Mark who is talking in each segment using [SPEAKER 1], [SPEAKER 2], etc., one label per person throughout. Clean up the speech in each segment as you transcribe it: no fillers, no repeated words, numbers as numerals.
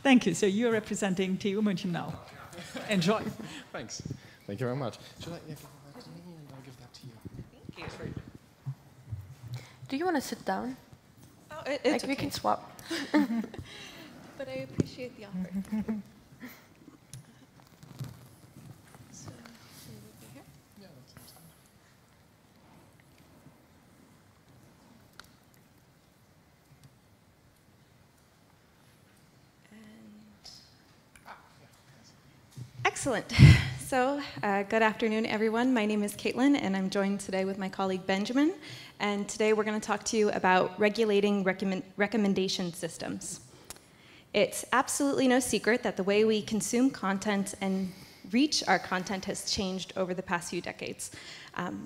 [SPEAKER 1] Thank you. So you're representing TU München now. Enjoy.
[SPEAKER 2] Thanks. Thank you very much. Should I give that to me and I'll give that to you?
[SPEAKER 3] Thank you. Do you want to sit down?
[SPEAKER 4] Oh, it's
[SPEAKER 3] like
[SPEAKER 4] okay.
[SPEAKER 3] we can swap.
[SPEAKER 4] But I appreciate the offer. So, should we be here?
[SPEAKER 2] Yeah, that sounds good.
[SPEAKER 4] Excellent. So, good afternoon, everyone. My name is Caitlin, and I'm joined today with my colleague Benjamin. And today we're going to talk to you about regulating recommendation systems. It's absolutely no secret that the way we consume content and reach our content has changed over the past few decades.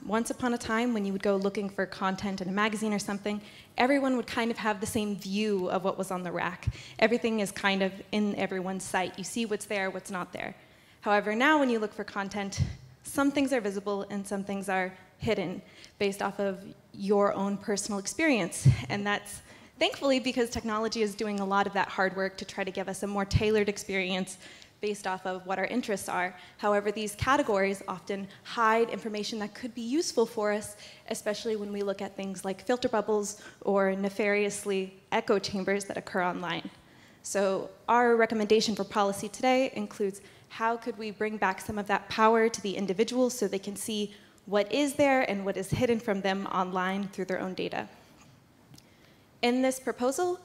[SPEAKER 4] Once upon a time, when you would go looking for content in a magazine or something, everyone would kind of have the same view of what was on the rack. Everything is kind of in everyone's sight. You see what's there, what's not there. However, now when you look for content, some things are visible and some things are hidden based off of your own personal experience. And that's thankfully because technology is doing a lot of that hard work to try to give us a more tailored experience based off of what our interests are. However, these categories often hide information that could be useful for us, especially when we look at things like filter bubbles or nefariously echo chambers that occur online. So our recommendation for policy today includes how could we bring back some of that power to the individuals so they can see what is there and what is hidden from them online through their own data. In this proposal,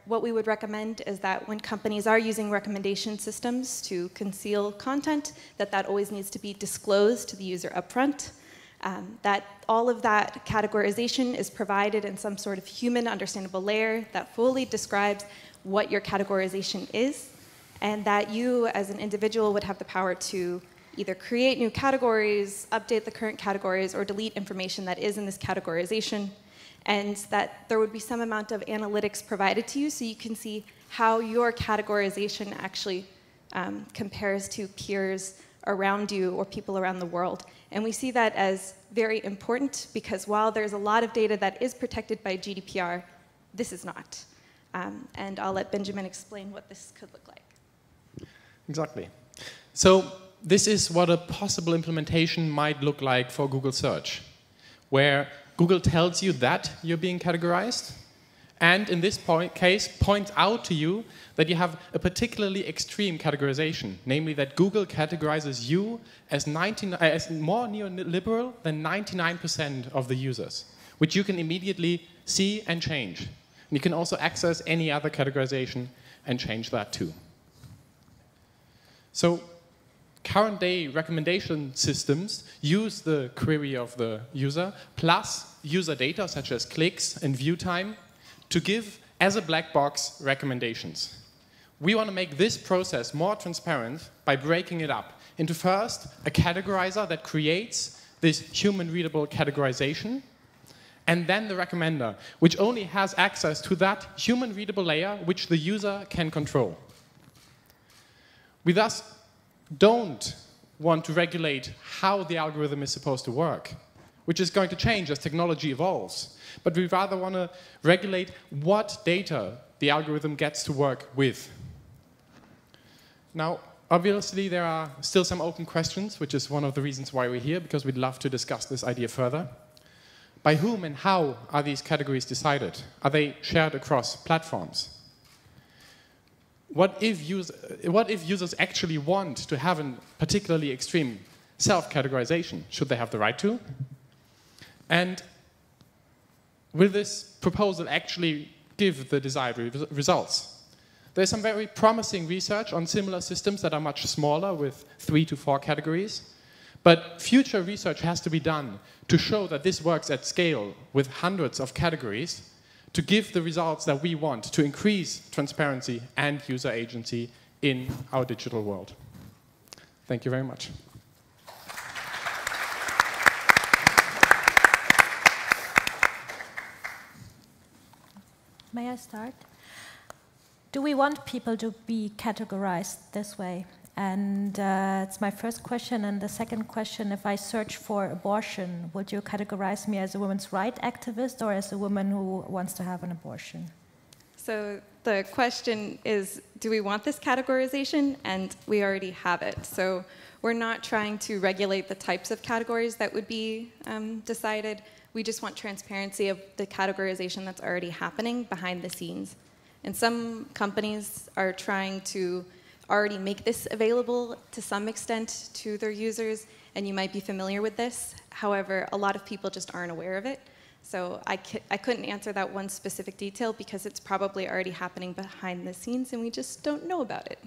[SPEAKER 4] what we would recommend is that when companies are using recommendation systems to conceal content, that always needs to be disclosed to the user upfront, that all of that categorization is provided in some sort of human understandable layer that fully describes what your categorization is, and that you as an individual would have the power to either create new categories, update the current categories, or delete information that is in this categorization, and that there would be some amount of analytics provided to you so you can see how your categorization actually compares to peers around you or people around the world. And we see that as very important because while there's a lot of data that is protected by GDPR, this is not. And I'll let Benjamin explain what this could look like.
[SPEAKER 2] Exactly. So this is what a possible implementation might look like for Google Search, where Google tells you that you're being categorized, and in this case points out to you that you have a particularly extreme categorization, namely that Google categorizes you as more neoliberal than 99% of the users, which you can immediately see and change. And you can also access any other categorization and change that too. So current day recommendation systems use the query of the user plus user data such as clicks and view time to give, as a black box, recommendations. We want to make this process more transparent by breaking it up into first a categorizer that creates this human readable categorization, and then the recommender, which only has access to that human readable layer which the user can control. We thus don't want to regulate how the algorithm is supposed to work, which is going to change as technology evolves. But we rather want to regulate what data the algorithm gets to work with. Now, obviously, there are still some open questions, which is one of the reasons why we're here, because we'd love to discuss this idea further. By whom and how are these categories decided? Are they shared across platforms? What if users actually want to have a particularly extreme self-categorization? Should they have the right to? And will this proposal actually give the desired results? There's some very promising research on similar systems that are much smaller with 3 to 4 categories. But future research has to be done to show that this works at scale with hundreds of categories to give the results that we want to increase transparency and user agency in our digital world. Thank you very much.
[SPEAKER 5] May I start? Do we want people to be categorized this way? And it's my first question. And the second question, if I search for abortion, would you categorize me as a women's rights activist or as a woman who wants to have an abortion?
[SPEAKER 4] So the question is, do we want this categorization? And we already have it. So we're not trying to regulate the types of categories that would be decided. We just want transparency of the categorization that's already happening behind the scenes. And some companies are trying to already make this available to some extent to their users, and you might be familiar with this. However, a lot of people just aren't aware of it. So I couldn't answer that one specific detail because it's probably already happening behind the scenes and we just don't know about it.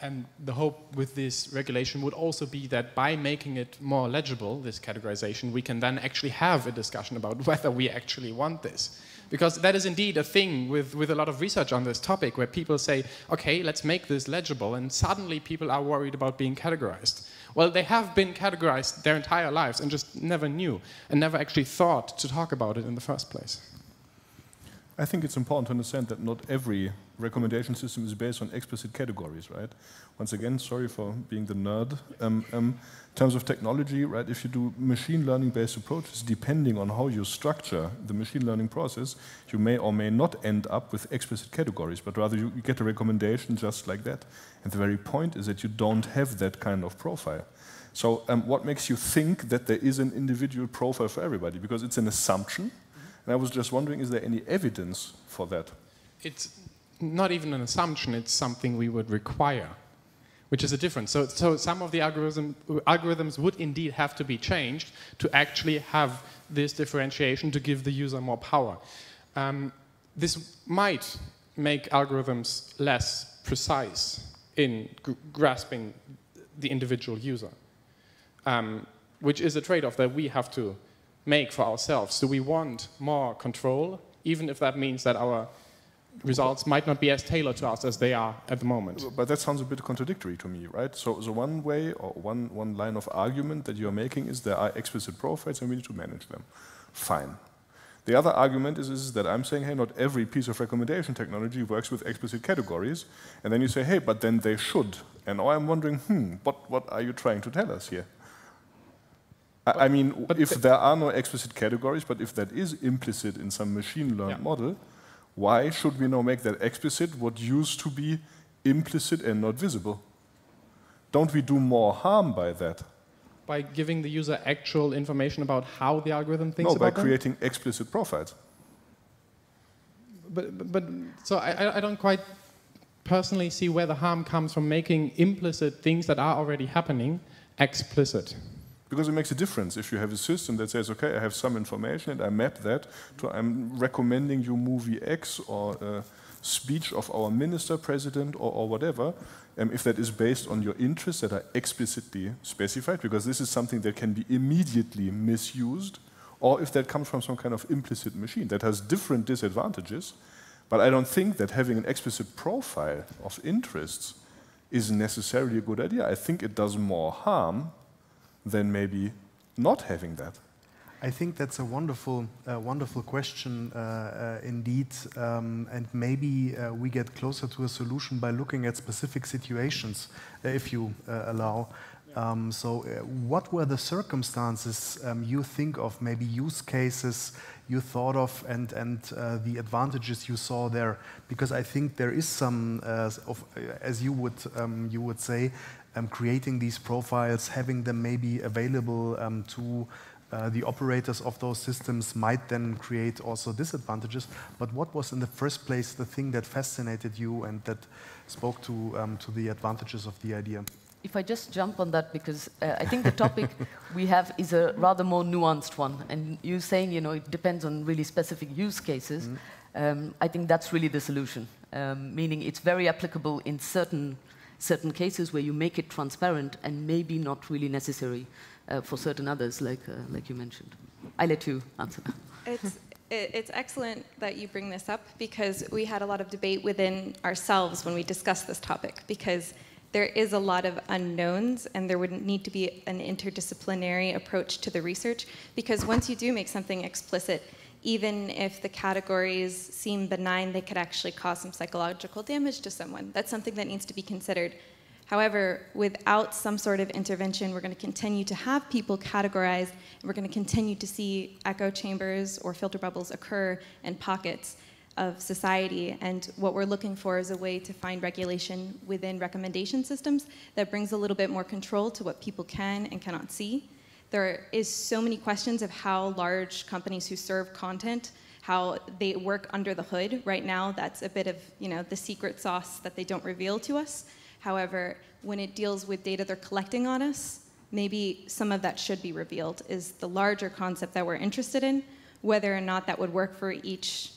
[SPEAKER 2] And the hope with this regulation would also be that by making it more legible, this categorization, we can then actually have a discussion about whether we actually want this. Because that is indeed a thing with a lot of research on this topic, where people say, okay, let's make this legible, and suddenly people are worried about being categorized. Well, they have been categorized their entire lives and just never knew, and never actually thought to talk about it in the first place.
[SPEAKER 6] I think it's important to understand that not every recommendation system is based on explicit categories, right? Once again, sorry for being the nerd. In terms of technology, right, if you do machine learning-based approaches, depending on how you structure the machine learning process, you may or may not end up with explicit categories, but rather you get a recommendation just like that. And the very point is that you don't have that kind of profile. So what makes you think that there is an individual profile for everybody? Because it's an assumption. And I was just wondering, is there any evidence for that?
[SPEAKER 2] It's not even an assumption, it's something we would require, which is a difference. So some of the algorithms would indeed have to be changed to actually have this differentiation to give the user more power. This might make algorithms less precise in grasping the individual user, which is a trade-off that we have to make for ourselves. Do we want more control, even if that means that our results might not be as tailored to us as they are at the moment?
[SPEAKER 6] But that sounds a bit contradictory to me, right? So one way or one line of argument that you're making is there are explicit profiles and we need to manage them. Fine. The other argument is that I'm saying, hey, not every piece of recommendation technology works with explicit categories. And then you say, hey, but then they should. And now I'm wondering, what are you trying to tell us here? I mean, if there are no explicit categories, but if that is implicit in some machine learned model, why should we now make that explicit what used to be implicit and not visible? Don't we do more harm by that?
[SPEAKER 2] By giving the user actual information about how the algorithm thinks about them?
[SPEAKER 6] No, by creating explicit profiles.
[SPEAKER 2] But so I don't quite personally see where the harm comes from making implicit things that are already happening explicit.
[SPEAKER 6] Because it makes a difference if you have a system that says, okay, I have some information and I map that to I'm recommending you movie X or a speech of our minister, president, or whatever, if that is based on your interests that are explicitly specified, because this is something that can be immediately misused, or if that comes from some kind of implicit machine that has different disadvantages. But I don't think that having an explicit profile of interests is necessarily a good idea. I think it does more harm than maybe not having that.
[SPEAKER 7] I think that's a wonderful question indeed, and maybe we get closer to a solution by looking at specific situations, if you allow. What were the circumstances you think of, maybe use cases you thought of, and the advantages you saw there? Because I think there is some, as you would say, creating these profiles, having them maybe available to the operators of those systems might then create also disadvantages. But what was in the first place the thing that fascinated you and that spoke to the advantages of the idea?
[SPEAKER 8] If I just jump on that, because I think the topic we have is a rather more nuanced one. And you saying, it depends on really specific use cases. I think that's really the solution, meaning it's very applicable in certain cases where you make it transparent and maybe not really necessary for certain others, like you mentioned. I let you answer that.
[SPEAKER 4] It's excellent that you bring this up, because we had a lot of debate within ourselves when we discussed this topic, because there is a lot of unknowns and there would need to be an interdisciplinary approach to the research, because once you do make something explicit, even if the categories seem benign, they could actually cause some psychological damage to someone. That's something that needs to be considered. However, without some sort of intervention, we're going to continue to have people categorized, and we're going to continue to see echo chambers or filter bubbles occur in pockets of society. And what we're looking for is a way to find regulation within recommendation systems that brings a little bit more control to what people can and cannot see. There is so many questions of how large companies who serve content, how they work under the hood. Right now, that's a bit of, the secret sauce that they don't reveal to us. However, when it deals with data they're collecting on us, maybe some of that should be revealed, is the larger concept that we're interested in, whether or not that would work for each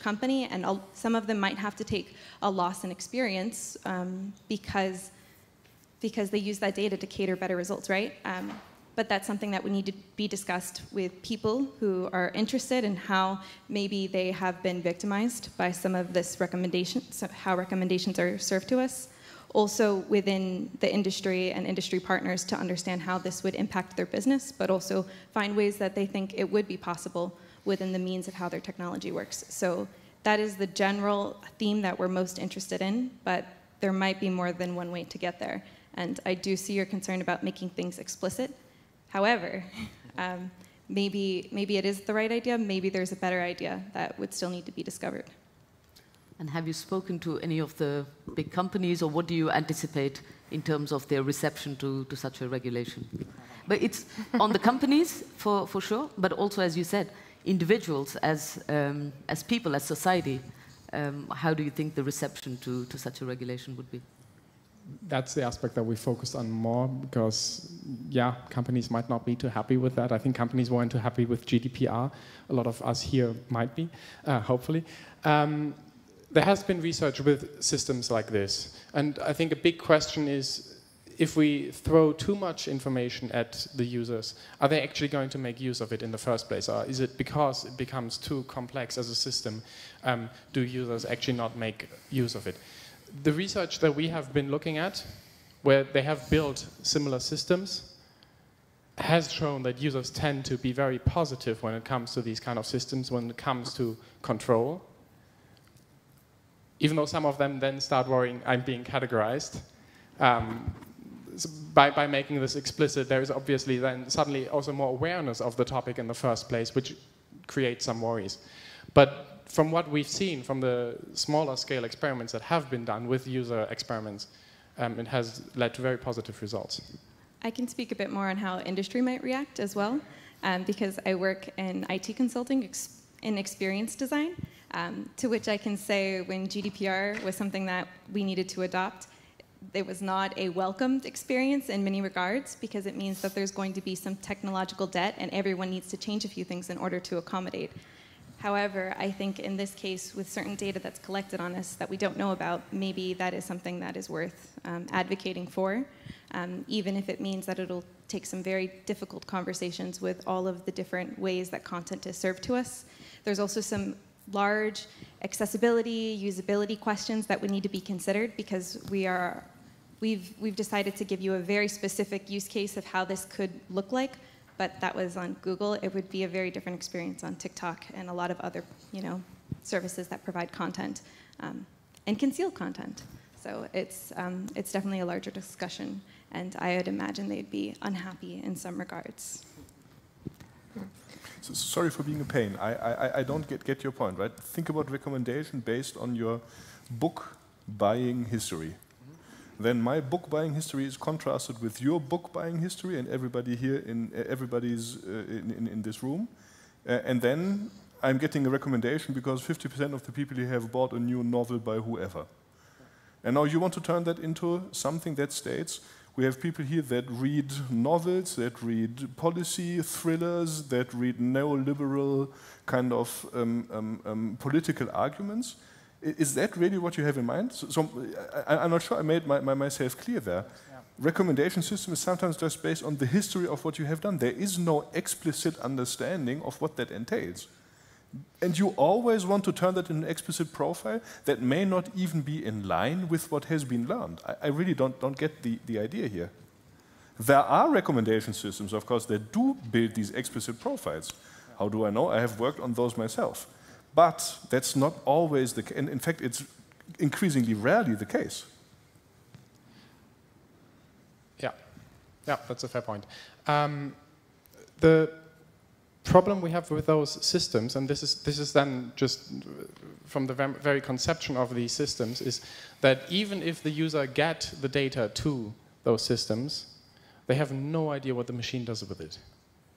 [SPEAKER 4] company. And some of them might have to take a loss in experience because they use that data to cater better results, right? But that's something that would need to be discussed with people who are interested in how maybe they have been victimized by some of this recommendation, so how recommendations are served to us. Also within the industry and industry partners to understand how this would impact their business, but also find ways that they think it would be possible within the means of how their technology works. So that is the general theme that we're most interested in, but there might be more than one way to get there. And I do see your concern about making things explicit. However, maybe it is the right idea, maybe there's a better idea that would still need to be discovered.
[SPEAKER 8] And have you spoken to any of the big companies, or what do you anticipate in terms of their reception to such a regulation? But it's on the companies, for sure, but also, as you said, individuals as people, as society. How do you think the reception to such a regulation would be?
[SPEAKER 2] That's the aspect that we focused on more because, yeah, companies might not be too happy with that. I think companies weren't too happy with GDPR. A lot of us here might be, hopefully. There has been research with systems like this. And I think a big question is, if we throw too much information at the users, are they actually going to make use of it in the first place? Or is it because it becomes too complex as a system, do users actually not make use of it? The research that we have been looking at, where they have built similar systems, has shown that users tend to be very positive when it comes to these kind of systems, when it comes to control. Even though some of them then start worrying, I'm being categorized. So by making this explicit, there is obviously then suddenly also more awareness of the topic in the first place, which creates some worries. But from what we've seen from the smaller scale experiments that have been done with user experiments, it has led to very positive results.
[SPEAKER 4] I can speak a bit more on how industry might react as well, because I work in IT consulting in experience design, to which I can say when GDPR was something that we needed to adopt, it was not a welcomed experience in many regards, because it means that there's going to be some technological debt and everyone needs to change a few things in order to accommodate. However, I think in this case, with certain data that's collected on us that we don't know about, maybe that is something that is worth advocating for, even if it means that it'll take some very difficult conversations with all of the different ways that content is served to us. There's also some large accessibility, usability questions that would need to be considered, because we've decided to give you a very specific use case of how this could look like, but that was on Google. It would be a very different experience on TikTok and a lot of other, services that provide content and conceal content. So it's definitely a larger discussion, and I would imagine they'd be unhappy in some regards.
[SPEAKER 6] So, sorry for being a pain. I don't get your point, right? Think about recommendation based on your book buying history. Then my book buying history is contrasted with your book buying history and everybody here everybody's in this room, and then I'm getting a recommendation because 50% of the people here have bought a new novel by whoever, and now you want to turn that into something that states we have people here that read novels, that read policy thrillers, that read neoliberal kind of political arguments. Is that really what you have in mind? So I'm not sure I made myself clear there. Yeah. Recommendation system is sometimes just based on the history of what you have done. There is no explicit understanding of what that entails. And you always want to turn that into an explicit profile that may not even be in line with what has been learned. I really don't get the idea here. There are recommendation systems, of course, that do build these explicit profiles. How do I know? I have worked on those myself. But that's not always the case. And in fact, it's increasingly rarely the case.
[SPEAKER 2] Yeah, that's a fair point. The problem we have with those systems, and this is then just from the very conception of these systems, is that even if the user get the data to those systems, they have no idea what the machine does with it.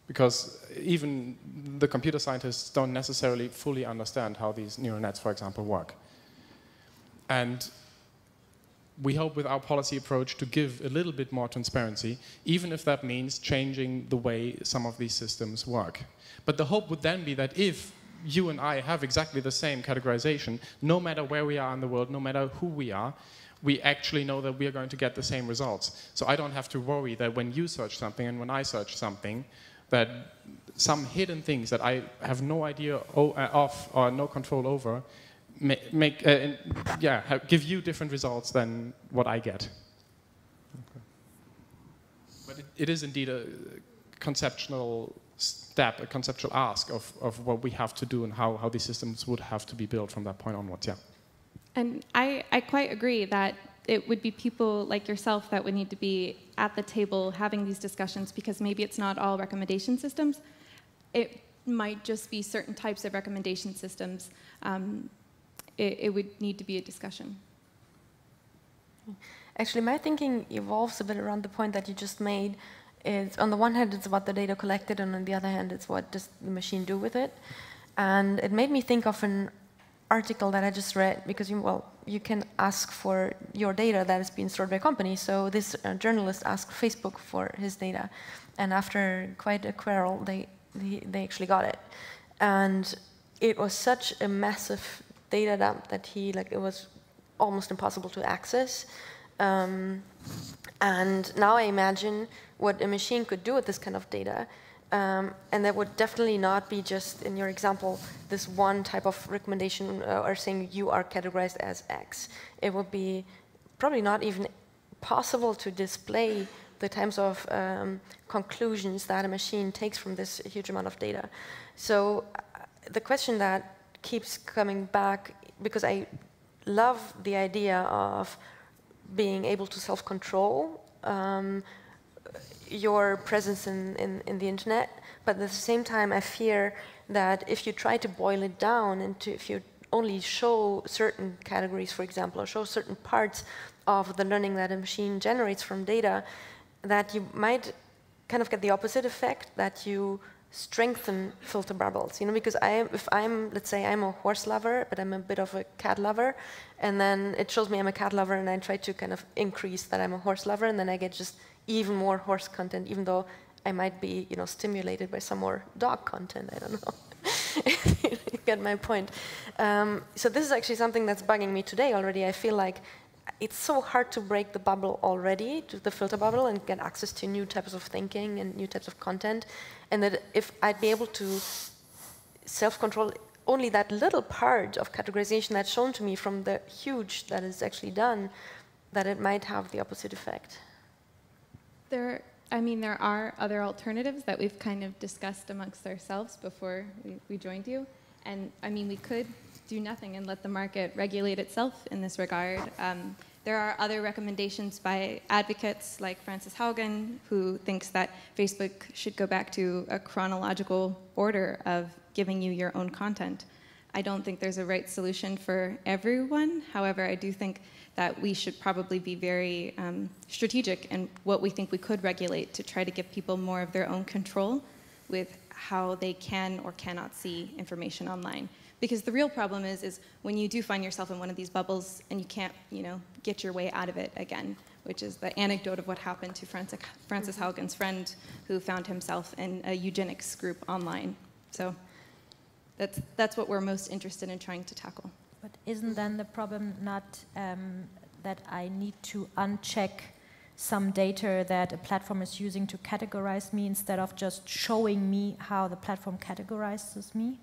[SPEAKER 2] Because even the computer scientists don't necessarily fully understand how these neural nets, for example, work. And we hope with our policy approach to give a little bit more transparency, even if that means changing the way some of these systems work. But the hope would then be that if you and I have exactly the same categorization, no matter where we are in the world, no matter who we are, we actually know that we are going to get the same results. So I don't have to worry that when you search something and when I search something, that some hidden things that I have no idea of or no control over give you different results than what I get. Okay. But it is indeed a conceptual step, a conceptual ask of what we have to do and how these systems would have to be built from that point onwards, yeah.
[SPEAKER 4] And I quite agree that it would be people like yourself that would need to be at the table having these discussions, because maybe it's not all recommendation systems. It might just be certain types of recommendation systems. It would need to be a discussion.
[SPEAKER 3] Actually, my thinking evolves a bit around the point that you just made. Is on the one hand, it's about the data collected, and on the other hand, it's what does the machine do with it. And it made me think of an article that I just read, because you can ask for your data that has been stored by a company. So this journalist asked Facebook for his data, and after quite a quarrel, they actually got it. And it was such a massive data dump that it was almost impossible to access. And now I imagine what a machine could do with this kind of data. And that would definitely not be just, in your example, this one type of recommendation or saying you are categorized as X. It would be probably not even possible to display the types of conclusions that a machine takes from this huge amount of data. So the question that keeps coming back, because I love the idea of being able to self-control your presence in the internet, but at the same time I fear that if you try to boil it down into, if you only show certain categories, for example, or show certain parts of the learning that a machine generates from data, that you might kind of get the opposite effect, that you strengthen filter bubbles, because let's say I'm a horse lover, but I'm a bit of a cat lover, and then it shows me I'm a cat lover, and I try to kind of increase that I'm a horse lover, and then I get just even more horse content, even though I might be, stimulated by some more dog content. I don't know. You get my point. So this is actually something that's bugging me today already. I feel like it's so hard to break the bubble already, to the filter bubble, and get access to new types of thinking and new types of content. And that if I'd be able to self-control only that little part of categorization that's shown to me from the huge that is actually done, that it might have the opposite effect.
[SPEAKER 4] There are other alternatives that we've kind of discussed amongst ourselves before we joined you. And we could do nothing and let the market regulate itself in this regard. There are other recommendations by advocates like Frances Haugen, who thinks that Facebook should go back to a chronological order of giving you your own content. I don't think there's a right solution for everyone. However, I do think that we should probably be very strategic in what we think we could regulate to try to give people more of their own control with how they can or cannot see information online. Because the real problem is when you do find yourself in one of these bubbles and you can't, get your way out of it again, which is the anecdote of what happened to Frances Haugen's friend who found himself in a eugenics group online. So that's what we're most interested in trying to tackle.
[SPEAKER 5] But isn't then the problem not that I need to uncheck some data that a platform is using to categorize me instead of just showing me how the platform categorizes me?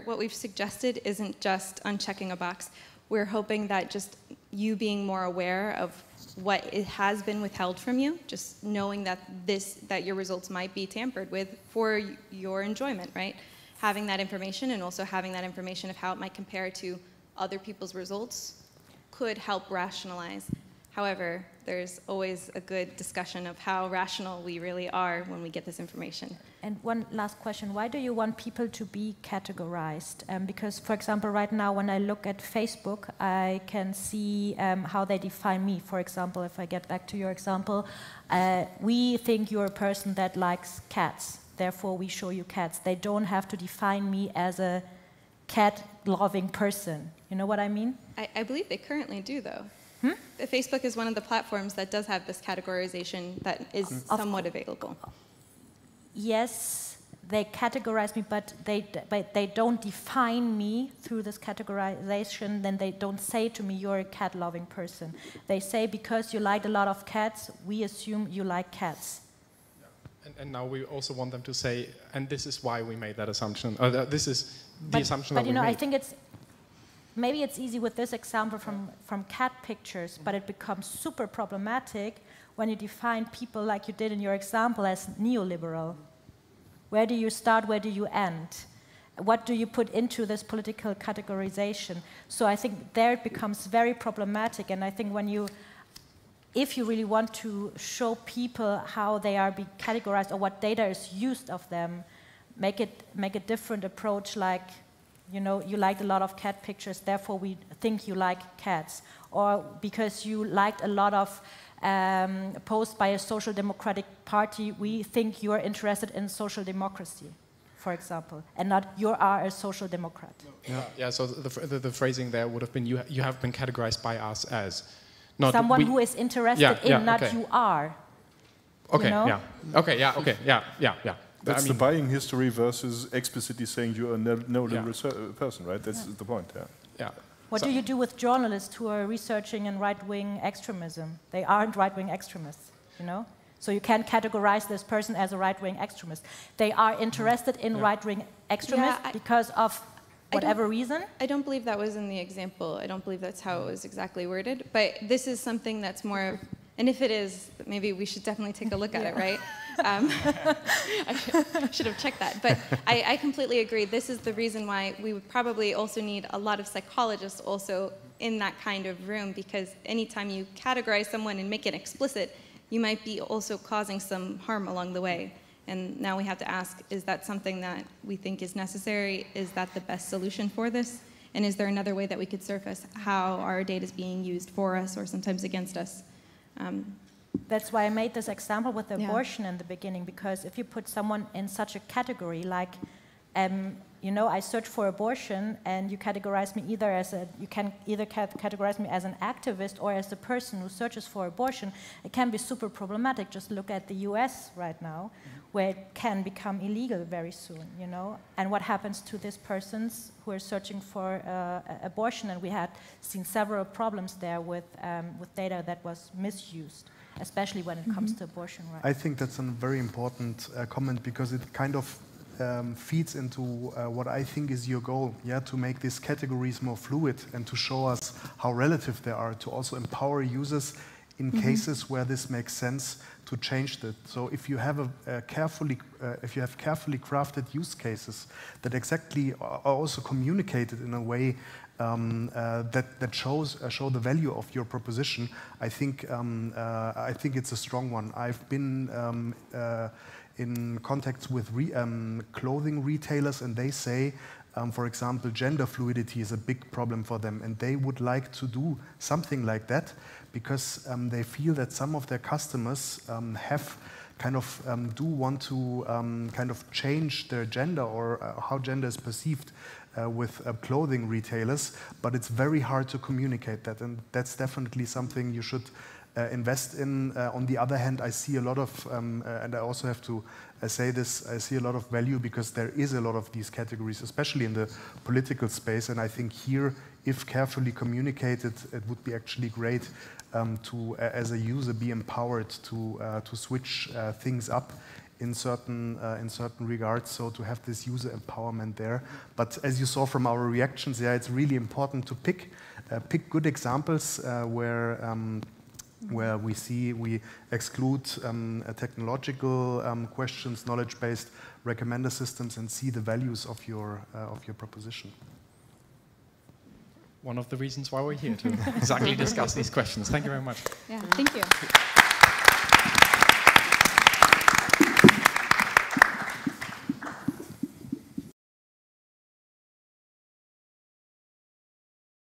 [SPEAKER 4] What we've suggested isn't just unchecking a box. We're hoping that just you being more aware of what it has been withheld from you, just knowing that your results might be tampered with for your enjoyment, right? Having that information, and also having that information of how it might compare to other people's results, could help rationalize. However, there's always a good discussion of how rational we really are when we get this information.
[SPEAKER 5] And one last question, why do you want people to be categorized? Because, for example, right now when I look at Facebook, I can see how they define me. For example, if I get back to your example, we think you're a person that likes cats, therefore we show you cats. They don't have to define me as a cat-loving person. You know what I mean?
[SPEAKER 4] I believe they currently do, though. Facebook is one of the platforms that does have this categorization that is somewhat available.
[SPEAKER 5] Yes, they categorize me, but they don't define me through this categorization. Then they don't say to me, you're a cat-loving person. They say, because you like a lot of cats, we assume you like cats.
[SPEAKER 2] And now we also want them to say, and this is why we made that assumption. Or this is the assumption that we made.
[SPEAKER 5] But you know, I think it's, maybe it's easy with this example from cat pictures, but it becomes super problematic when you define people like you did in your example as neoliberal. Where do you start, where do you end? What do you put into this political categorization? So I think there it becomes very problematic, and I think when you, if you really want to show people how they are being categorized or what data is used of them, make a different approach, like, you know, you liked a lot of cat pictures, therefore we think you like cats. Or because you liked a lot of posts by a social democratic party, we think you are interested in social democracy, for example, and not you are a social democrat.
[SPEAKER 2] Yeah, so the phrasing there would have been, you have been categorized by us as. Not
[SPEAKER 5] someone who is interested in, not you are.
[SPEAKER 2] Okay,
[SPEAKER 5] you know?
[SPEAKER 2] yeah. Okay, yeah, okay, yeah.
[SPEAKER 6] That's the buying history versus explicitly saying you're a neoliberal person, right? That's the point,
[SPEAKER 2] yeah.
[SPEAKER 5] What do you do with journalists who are researching in right-wing extremism? They aren't right-wing extremists, you know? So you can't categorize this person as a right-wing extremist. They are interested in right-wing extremists because of whatever reason?
[SPEAKER 4] I don't believe that was in the example. I don't believe that's how it was exactly worded. But this is something that's more, and if it is, maybe we should definitely take a look at it, right? I should have checked that. But I completely agree. This is the reason why we would probably also need a lot of psychologists also in that kind of room, because anytime you categorize someone and make it explicit, you might be also causing some harm along the way. And now we have to ask, is that something that we think is necessary? Is that the best solution for this? And is there another way that we could surface how our data is being used for us or sometimes against us?
[SPEAKER 5] That's why I made this example with abortion in the beginning, because if you put someone in such a category, like, you know, I search for abortion, and you categorize me either as a, you can either categorize me as an activist or as the person who searches for abortion. It can be super problematic. Just look at the US right now, where it can become illegal very soon, you know? And what happens to these persons who are searching for abortion? And we had seen several problems there with data that was misused, especially when it comes to abortion rights.
[SPEAKER 7] I think that's a very important comment, because it kind of feeds into what I think is your goal, to make these categories more fluid and to show us how relative they are, to also empower users in cases where this makes sense to change that. So if you have carefully crafted use cases that exactly are also communicated in a way that show the value of your proposition, I think it's a strong one. I've been in contacts with clothing retailers, and they say, for example, gender fluidity is a big problem for them, and they would like to do something like that because they feel that some of their customers have kind of do want to kind of change their gender or how gender is perceived with clothing retailers, but it's very hard to communicate that, and that's definitely something you should invest in. On the other hand, I see a lot of, and I also have to say this, I see a lot of value because there is a lot of these categories, especially in the political space, and I think here, if carefully communicated, it would be actually great to, as a user, be empowered to switch things up in certain regards, so to have this user empowerment there. But as you saw from our reactions, it's really important to pick good examples where we exclude technological questions, knowledge-based recommender systems, and see the values of your proposition.
[SPEAKER 2] one of the reasons why we're here, to exactly discuss these questions. Thank you very much.
[SPEAKER 4] Yeah, thank you.